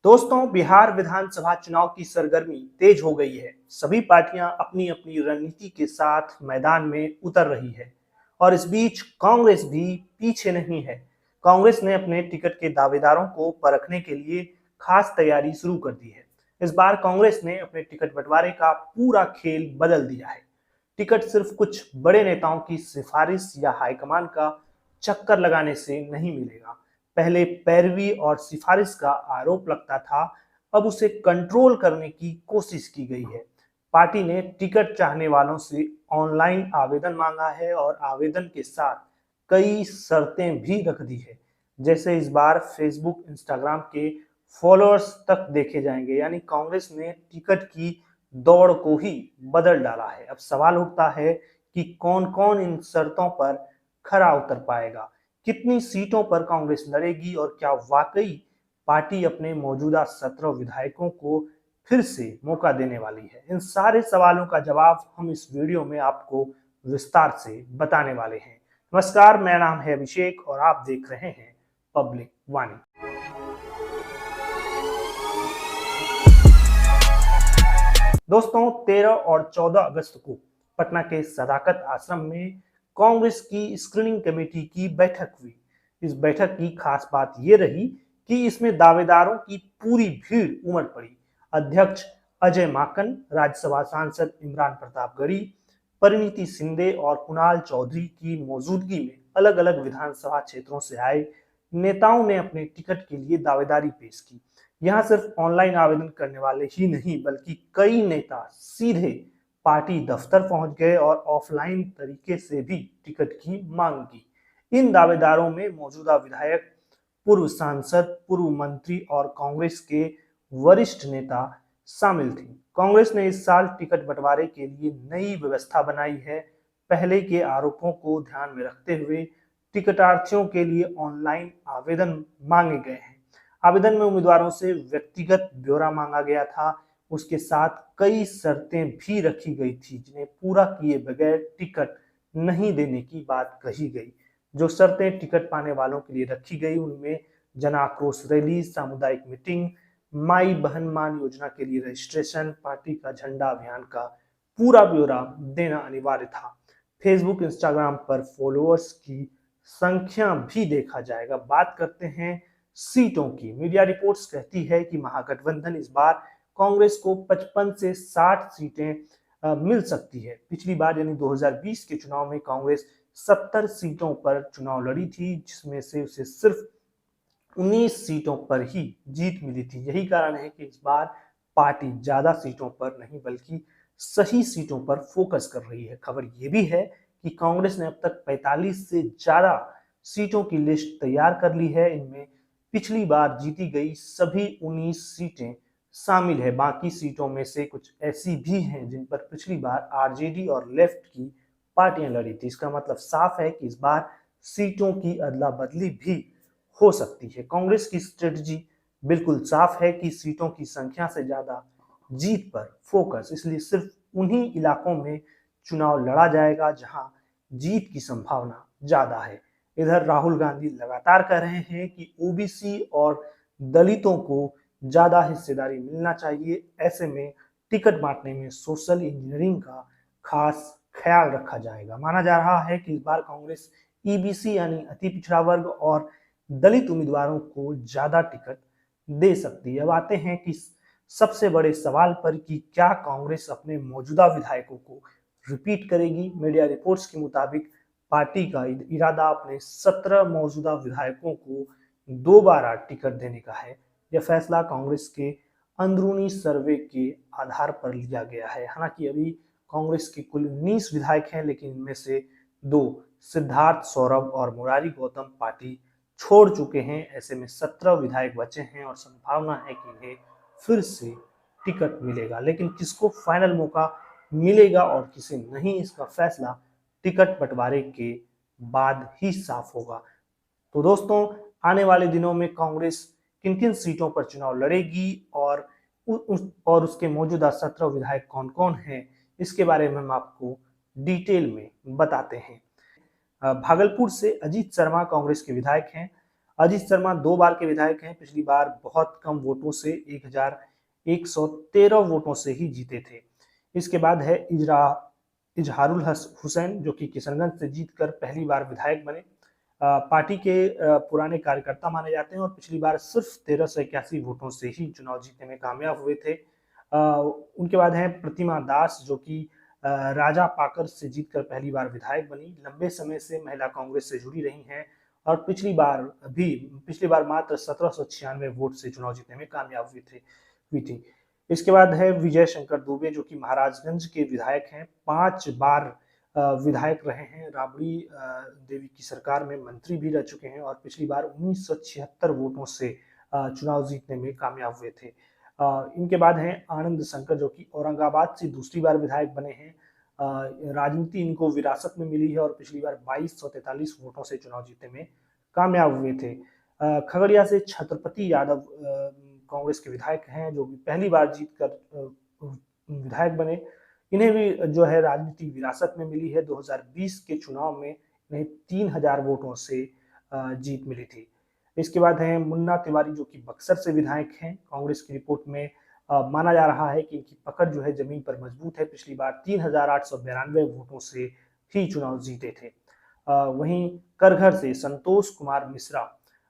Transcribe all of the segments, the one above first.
दोस्तों, बिहार विधानसभा चुनाव की सरगर्मी तेज हो गई है। सभी पार्टियां अपनी अपनी रणनीति के साथ मैदान में उतर रही है और इस बीच कांग्रेस भी पीछे नहीं है। कांग्रेस ने अपने टिकट के दावेदारों को परखने के लिए खास तैयारी शुरू कर दी है। इस बार कांग्रेस ने अपने टिकट बंटवारे का पूरा खेल बदल दिया है। टिकट सिर्फ कुछ बड़े नेताओं की सिफारिश या हाईकमान का चक्कर लगाने से नहीं मिलेगा। पहले पैरवी और सिफारिश का आरोप लगता था, अब उसे कंट्रोल करने की कोशिश की गई है। पार्टी ने टिकट चाहने वालों से ऑनलाइन आवेदन मांगा है और आवेदन के साथ कई शर्तें भी रख दी है। जैसे इस बार फेसबुक इंस्टाग्राम के फॉलोअर्स तक देखे जाएंगे। यानी कांग्रेस ने टिकट की दौड़ को ही बदल डाला है। अब सवाल उठता है कि कौन कौन इन शर्तों पर खरा उतर पाएगा, कितनी सीटों पर कांग्रेस लड़ेगी और क्या वाकई पार्टी अपने मौजूदा 17 विधायकों को फिर से मौका देने वाली है। इन सारे सवालों का जवाब हम इस वीडियो में आपको विस्तार से बताने वाले हैं। नमस्कार, मेरा नाम है अभिषेक और आप देख रहे हैं पब्लिक वाणी। दोस्तों, 13 और 14 अगस्त को पटना के सदाकत आश्रम में कांग्रेस की स्क्रीनिंग कमेटी की बैठक हुई। इस बैठक की खास बात यह रही कि इसमें दावेदारों की पूरी भीड़ उमड़ पड़ी। अध्यक्ष अजय माकन, राज्यसभा सांसद इमरान प्रताप गढ़ी, परिणीति शिंदे और कुणाल चौधरी की मौजूदगी में अलग अलग विधानसभा क्षेत्रों से आए नेताओं ने अपने टिकट के लिए दावेदारी पेश की। यहाँ सिर्फ ऑनलाइन आवेदन करने वाले ही नहीं बल्कि कई नेता सीधे पार्टी दफ्तर पहुंच गए और ऑफलाइन तरीके से भी टिकट की मांग की। इन दावेदारों में मौजूदा विधायक, पूर्व सांसद, पूर्व मंत्री और कांग्रेस के वरिष्ठ नेता शामिल थे। कांग्रेस ने इस साल टिकट बंटवारे के लिए नई व्यवस्था बनाई है। पहले के आरोपों को ध्यान में रखते हुए टिकटार्थियों के लिए ऑनलाइन आवेदन मांगे गए हैं। आवेदन में उम्मीदवारों से व्यक्तिगत ब्यौरा मांगा गया था। उसके साथ कई शर्तें भी रखी गई थी जिन्हें पूरा किए बगैर टिकट नहीं देने की बात कही गई। जो शर्तें टिकट पाने वालों के लिए रखी गई उनमें जन आक्रोश रैली, सामुदायिक मीटिंग, माई बहन मान योजना के लिए रजिस्ट्रेशन, पार्टी का झंडा अभियान का पूरा ब्यौरा देना अनिवार्य था। फेसबुक, इंस्टाग्राम पर फॉलोअर्स की संख्या भी देखा जाएगा। बात करते हैं सीटों की। मीडिया रिपोर्ट्स कहती है कि महागठबंधन इस बार कांग्रेस को 55 से 60 सीटें मिल सकती है। पिछली बार यानी 2020 के चुनाव में कांग्रेस 70 सीटों पर चुनाव लड़ी थी, जिसमें से उसे सिर्फ 19 सीटों पर ही जीत मिली थी। यही कारण है कि इस बार पार्टी ज्यादा सीटों पर नहीं बल्कि सही सीटों पर फोकस कर रही है। खबर यह भी है कि कांग्रेस ने अब तक 45 से ज्यादा सीटों की लिस्ट तैयार कर ली है। इनमें पिछली बार जीती गई सभी 19 सीटें शामिल है। बाकी सीटों में से कुछ ऐसी भी हैं जिन पर पिछली बार आरजेडी और लेफ्ट की पार्टियां लड़ी थी। इसका मतलब साफ है कि इस बार सीटों की अदला बदली भी हो सकती है। कांग्रेस की स्ट्रेटजी बिल्कुल साफ है कि सीटों की संख्या से ज्यादा जीत पर फोकस, इसलिए सिर्फ उन्हीं इलाकों में चुनाव लड़ा जाएगा जहां जीत की संभावना ज्यादा है। इधर राहुल गांधी लगातार कह रहे हैं कि ओबीसी और दलितों को ज्यादा हिस्सेदारी मिलना चाहिए। ऐसे में टिकट बांटने में सोशल इंजीनियरिंग का खास ख्याल रखा जाएगा। माना जा रहा है कि इस बार कांग्रेस ईबीसी यानी अति पिछड़ा वर्ग और दलित उम्मीदवारों को ज्यादा टिकट दे सकती है। अब आते हैं कि सबसे बड़े सवाल पर कि क्या कांग्रेस अपने मौजूदा विधायकों को रिपीट करेगी। मीडिया रिपोर्ट्स के मुताबिक पार्टी का इरादा अपने 17 मौजूदा विधायकों को दोबारा टिकट देने का है। यह फैसला कांग्रेस के अंदरूनी सर्वे के आधार पर लिया गया है। हालांकि अभी कांग्रेस के कुल 19 विधायक हैं, लेकिन इनमें से 2 सिद्धार्थ सौरभ और मुरारी गौतम पार्टी छोड़ चुके हैं। ऐसे में 17 विधायक बचे हैं और संभावना है कि इन्हें फिर से टिकट मिलेगा। लेकिन किसको फाइनल मौका मिलेगा और किसे नहीं, इसका फैसला टिकट बंटवारे के बाद ही साफ होगा। तो दोस्तों, आने वाले दिनों में कांग्रेस किन किन सीटों पर चुनाव लड़ेगी और उसके मौजूदा 17 विधायक कौन कौन हैं, इसके बारे में हम आपको डिटेल में बताते हैं। भागलपुर से अजीत शर्मा कांग्रेस के विधायक हैं। अजीत शर्मा 2 बार के विधायक हैं, पिछली बार बहुत कम वोटों से 1113 वोटों से ही जीते थे। इसके बाद है इजहारुल हुसैन, जो कि किशनगंज से जीतकर पहली बार विधायक बने। पार्टी के पुराने कार्यकर्ता माने जाते हैं और पिछली बार सिर्फ 1381 वोटों से ही चुनाव जीतने में कामयाब हुए थे। उनके बाद है प्रतिमा दास, जो कि राजा पाकर से जीतकर पहली बार विधायक बनी। लंबे समय से महिला कांग्रेस से जुड़ी रही हैं और पिछली बार मात्र 1796 वोट से चुनाव जीतने में कामयाब हुई थी। इसके बाद है विजय शंकर दुबे, जो कि महाराजगंज के विधायक हैं, 5 बार विधायक रहे हैं। राबड़ी देवी की सरकार में मंत्री भी रह चुके हैं और पिछली बार 1976 वोटों से चुनाव जीतने में कामयाब हुए थे। इनके बाद हैं आनंद शंकर, जो कि औरंगाबाद से दूसरी बार विधायक बने हैं। राजनीति इनको विरासत में मिली है और पिछली बार 2243 वोटों से चुनाव जीतने में कामयाब हुए थे। खगड़िया से छत्रपति यादव कांग्रेस के विधायक हैं, जो कि पहली बार जीतकर विधायक बने। इन्हें भी जो है राजनीति विरासत में मिली है। 2020 के चुनाव में इन्हें 3000 वोटों से जीत मिली थी। इसके बाद है मुन्ना तिवारी, जो कि बक्सर से विधायक हैं। कांग्रेस की रिपोर्ट में माना जा रहा है कि इनकी पकड़ जो है जमीन पर मजबूत है। पिछली बार 3892 वोटों से ही चुनाव जीते थे। वहीं करघर से संतोष कुमार मिश्रा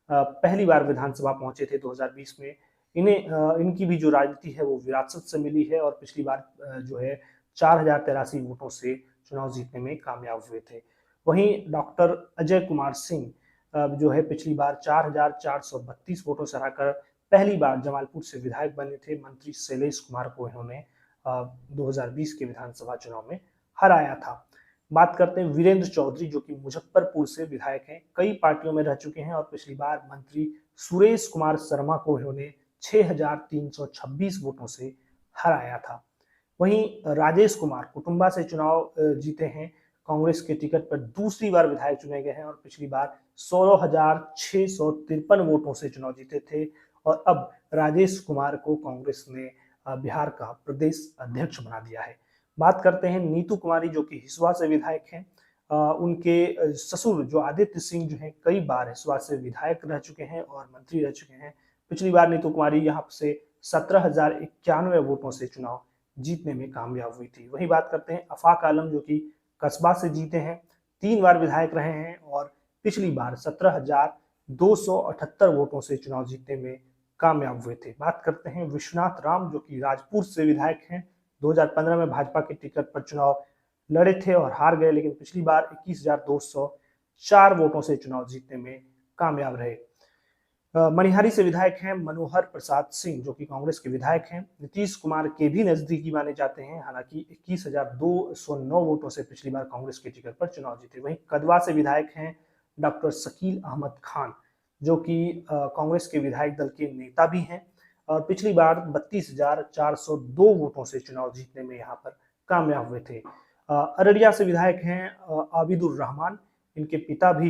पहली बार विधानसभा पहुंचे थे 2020 में। इनकी भी जो राजनीति है वो विरासत से मिली है और पिछली बार जो है 4083 वोटों से चुनाव जीतने में कामयाब हुए थे। वहीं डॉक्टर अजय कुमार सिंह जो है पिछली बार 4432 वोटों से हराकर पहली बार जमालपुर से विधायक बने थे। मंत्री शैलेश कुमार को इन्होंने 2020 के विधानसभा चुनाव में हराया था। बात करते हैं वीरेंद्र चौधरी, जो कि मुजफ्फरपुर से विधायक हैं, कई पार्टियों में रह चुके हैं और पिछली बार मंत्री सुरेश कुमार शर्मा को इन्होंने 6326 वोटों से हराया था। वहीं राजेश कुमार कुटुंबा से चुनाव जीते हैं, कांग्रेस के टिकट पर दूसरी बार विधायक चुने गए हैं और पिछली बार 16,653 वोटों से चुनाव जीते थे और अब राजेश कुमार को कांग्रेस ने बिहार का प्रदेश अध्यक्ष बना दिया है। बात करते हैं नीतू कुमारी, जो कि हिसुआ से विधायक हैं। उनके ससुर जो आदित्य सिंह जो हैं कई बार हिसुआ से विधायक रह चुके हैं और मंत्री रह चुके हैं। पिछली बार नीतू कुमारी यहाँ से 17,091 वोटों से चुनाव जीतने में कामयाब हुई थी। वही बात करते हैं अफाक आलम, जो कि कस्बा से जीते हैं, 3 बार विधायक रहे हैं और पिछली बार 17,278 वोटों से चुनाव जीतने में कामयाब हुए थे। बात करते हैं विश्वनाथ राम, जो कि राजपुर से विधायक हैं, 2015 में भाजपा के टिकट पर चुनाव लड़े थे और हार गए, लेकिन पिछली बार 21,204 वोटों से चुनाव जीतने में कामयाब रहे। मनिहारी से विधायक हैं मनोहर प्रसाद सिंह, जो कि कांग्रेस के विधायक हैं, नीतीश कुमार के भी नजदीकी माने जाते हैं। हालांकि 21,209 वोटों से पिछली बार कांग्रेस के टिकट पर चुनाव जीते। वहीं कदवा से विधायक हैं डॉक्टर शकील अहमद खान, जो कि कांग्रेस के विधायक दल के नेता भी हैं और पिछली बार 32,402 वोटों से चुनाव जीतने में यहाँ पर कामयाब हुए थे। अररिया से विधायक हैं आबिदुर रहमान, इनके पिता भी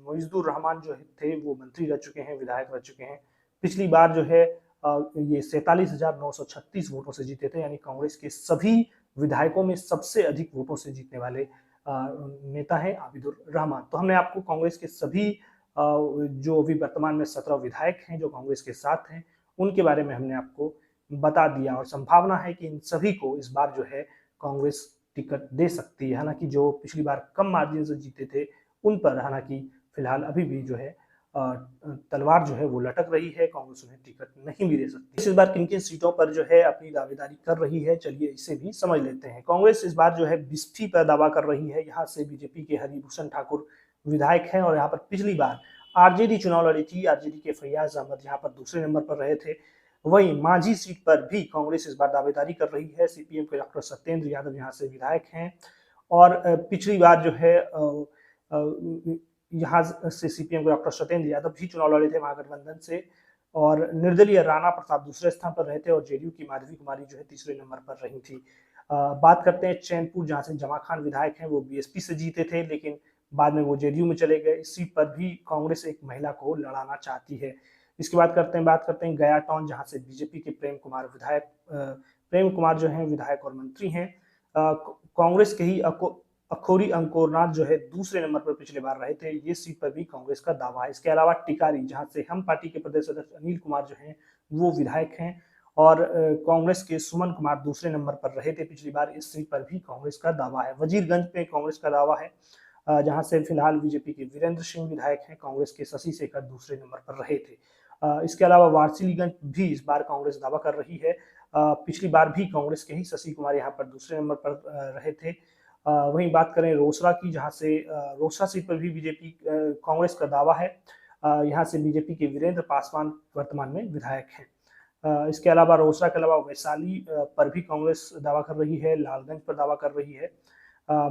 मोइजुर रहमान जो थे वो मंत्री रह चुके हैं, विधायक रह चुके हैं। पिछली बार जो है ये 47,936 वोटों से जीते थे, यानी कांग्रेस के सभी विधायकों में सबसे अधिक वोटों से जीतने वाले नेता हैं आबिदुर रहमान। तो हमने आपको कांग्रेस के सभी जो अभी वर्तमान में 17 विधायक हैं जो कांग्रेस के साथ हैं उनके बारे में हमने आपको बता दिया और संभावना है कि इन सभी को इस बार जो है कांग्रेस टिकट दे सकती है। हालांकि जो पिछली बार कम मार्जिन से जीते थे उन पर हालांकि फिलहाल अभी भी जो है तलवार जो है वो लटक रही है, कांग्रेस उन्हें टिकट नहीं भी दे सकती। इस बार किन किन सीटों पर जो है अपनी दावेदारी कर रही है, चलिए इसे भी समझ लेते हैं। कांग्रेस इस बार जो है बिस्फी पर दावा कर रही है। यहाँ से बीजेपी के हरिभूषण ठाकुर विधायक हैं और यहाँ पर पिछली बार आरजेडी चुनाव लड़ी थी। आरजेडी के फैयाज अहमद यहाँ पर दूसरे नंबर पर रहे थे। वहीं मांझी सीट पर भी कांग्रेस इस बार दावेदारी कर रही है। सीपीएम के डॉक्टर सत्येंद्र यादव यहाँ से विधायक हैं और पिछली बार जो है यहाँ से सीपीएम के डॉक्टर सत्येंद्र यादव भी चुनाव लड़े थे महागठबंधन से और निर्दलीय राणा प्रताप दूसरे स्थान पर रहे थे और जेडीयू की माधवी कुमारी जो है तीसरे नंबर पर रही थी। बात करते हैं चैनपुर, जहाँ से जमा खान विधायक हैं, वो बीएसपी से जीते थे लेकिन बाद में वो जेडीयू में चले गए। इस सीट पर भी कांग्रेस एक महिला को लड़ाना चाहती है। इसके बाद बात करते हैं गया टाउन, जहां से बीजेपी के प्रेम कुमार जो हैं विधायक और मंत्री हैं। कांग्रेस के ही अखौरी अंकोरनाथ जो है दूसरे नंबर पर पिछले बार रहे थे, ये सीट पर भी कांग्रेस का दावा है। इसके अलावा टिकारी, जहां से हम पार्टी के प्रदेश अध्यक्ष अनिल कुमार जो हैं वो विधायक हैं, और कांग्रेस के सुमन कुमार दूसरे नंबर पर रहे थे पिछली बार, इस सीट पर भी कांग्रेस का दावा है। वजीरगंज पे कांग्रेस का दावा है, जहां से फिलहाल बीजेपी के वीरेंद्र सिंह विधायक हैं, कांग्रेस के शशि शेखर दूसरे नंबर पर रहे थे। इसके अलावा वारसिलीगंज भी इस बार कांग्रेस दावा कर रही है। पिछली बार भी कांग्रेस के ही शशि कुमार यहाँ पर दूसरे नंबर पर रहे थे। वहीं बात करें रोसड़ा की, जहां से रोसड़ा सीट पर भी बीजेपी कांग्रेस का दावा है। यहाँ से बीजेपी के वीरेंद्र पासवान वर्तमान में विधायक हैं। इसके अलावा रोसड़ा के अलावा वैशाली पर भी कांग्रेस दावा कर रही है, लालगंज पर दावा कर रही है।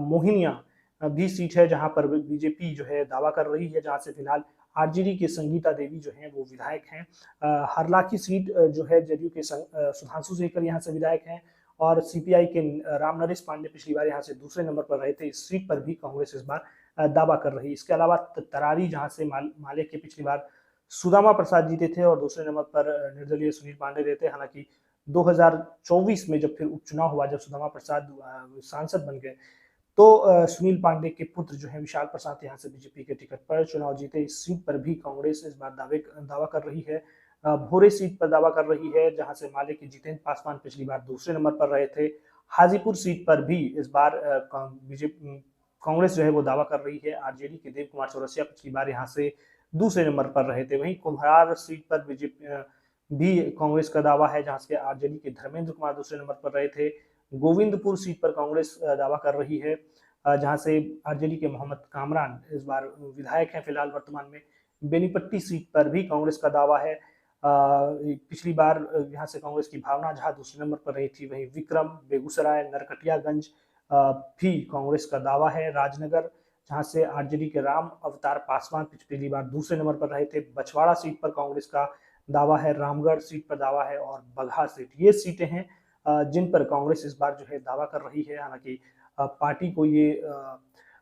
मोहिनिया भी सीट है जहां पर बीजेपी जो है दावा कर रही है, जहां से फिलहाल आरजेडी के संगीता देवी जो हैं वो विधायक हैं। हरलाखी सीट जो है जदयू के सुधांशु शेखर यहाँ से विधायक हैं, और सीपीआई के राम नरेश पांडे पिछली बार यहाँ से दूसरे नंबर पर रहे थे, इस सीट पर भी कांग्रेस इस बार दावा कर रही है। इसके अलावा तरारी, जहाँ से माले के पिछली बार सुदामा प्रसाद जीते थे और दूसरे नंबर पर निर्दलीय सुनील पांडे रहते। हालांकि 2024 में जब फिर उपचुनाव हुआ, जब सुदामा प्रसाद सांसद बन गए, तो सुनील पांडे के पुत्र जो है विशाल प्रसाद यहाँ से बीजेपी के टिकट पर चुनाव जीते। इस सीट पर भी कांग्रेस इस बार दावा कर रही है। भोरे सीट पर दावा कर रही है, जहां से माले के जितेंद्र पासवान पिछली बार दूसरे नंबर पर रहे थे। हाजीपुर सीट पर भी इस बार बीजेपी कांग्रेस जो है वो दावा कर रही है। आरजेडी के देव कुमार चौरसिया पिछली बार यहाँ से दूसरे नंबर पर रहे थे। वहीं कुम्हरार सीट पर बीजेपी भी कांग्रेस का दावा है, जहां से आरजेडी के धर्मेंद्र कुमार दूसरे नंबर पर रहे थे। गोविंदपुर सीट पर कांग्रेस दावा कर रही है, जहां से आरजेडी के मोहम्मद कामरान इस बार विधायक हैं फिलहाल वर्तमान में। बेनीपट्टी सीट पर भी कांग्रेस का दावा है। पिछली बार यहाँ से कांग्रेस की भावना झा दूसरे नंबर पर रही थी। वहीं विक्रम, बेगूसराय, नरकटियागंज भी कांग्रेस का दावा है। राजनगर, जहां से आरजेडी के राम अवतार पासवान पिछली बार दूसरे नंबर पर रहे थे। बछवाड़ा सीट पर कांग्रेस का दावा है। रामगढ़ सीट पर दावा है, और बगहा सीट, ये सीटें हैं जिन पर कांग्रेस इस बार जो है दावा कर रही है। हालांकि पार्टी को ये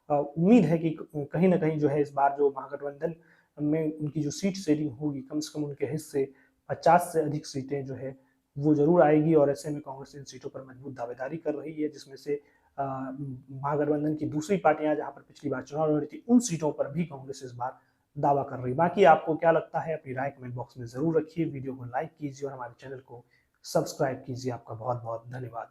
उम्मीद है कि कहीं ना कहीं जो है इस बार जो महागठबंधन में उनकी जो सीट शेयरिंग होगी, कम से कम उनके हिस्से 50 से अधिक सीटें जो है वो जरूर आएगी। और ऐसे में कांग्रेस इन सीटों पर मजबूत दावेदारी कर रही है, जिसमें से महागठबंधन की दूसरी पार्टियां जहां पर पिछली बार चुनाव लड़ी थी, उन सीटों पर भी कांग्रेस इस बार दावा कर रही है। बाकी आपको क्या लगता है, अपनी राय कमेंट बॉक्स में जरूर रखिए। वीडियो को लाइक कीजिए और हमारे चैनल को सब्सक्राइब कीजिए। आपका बहुत बहुत धन्यवाद।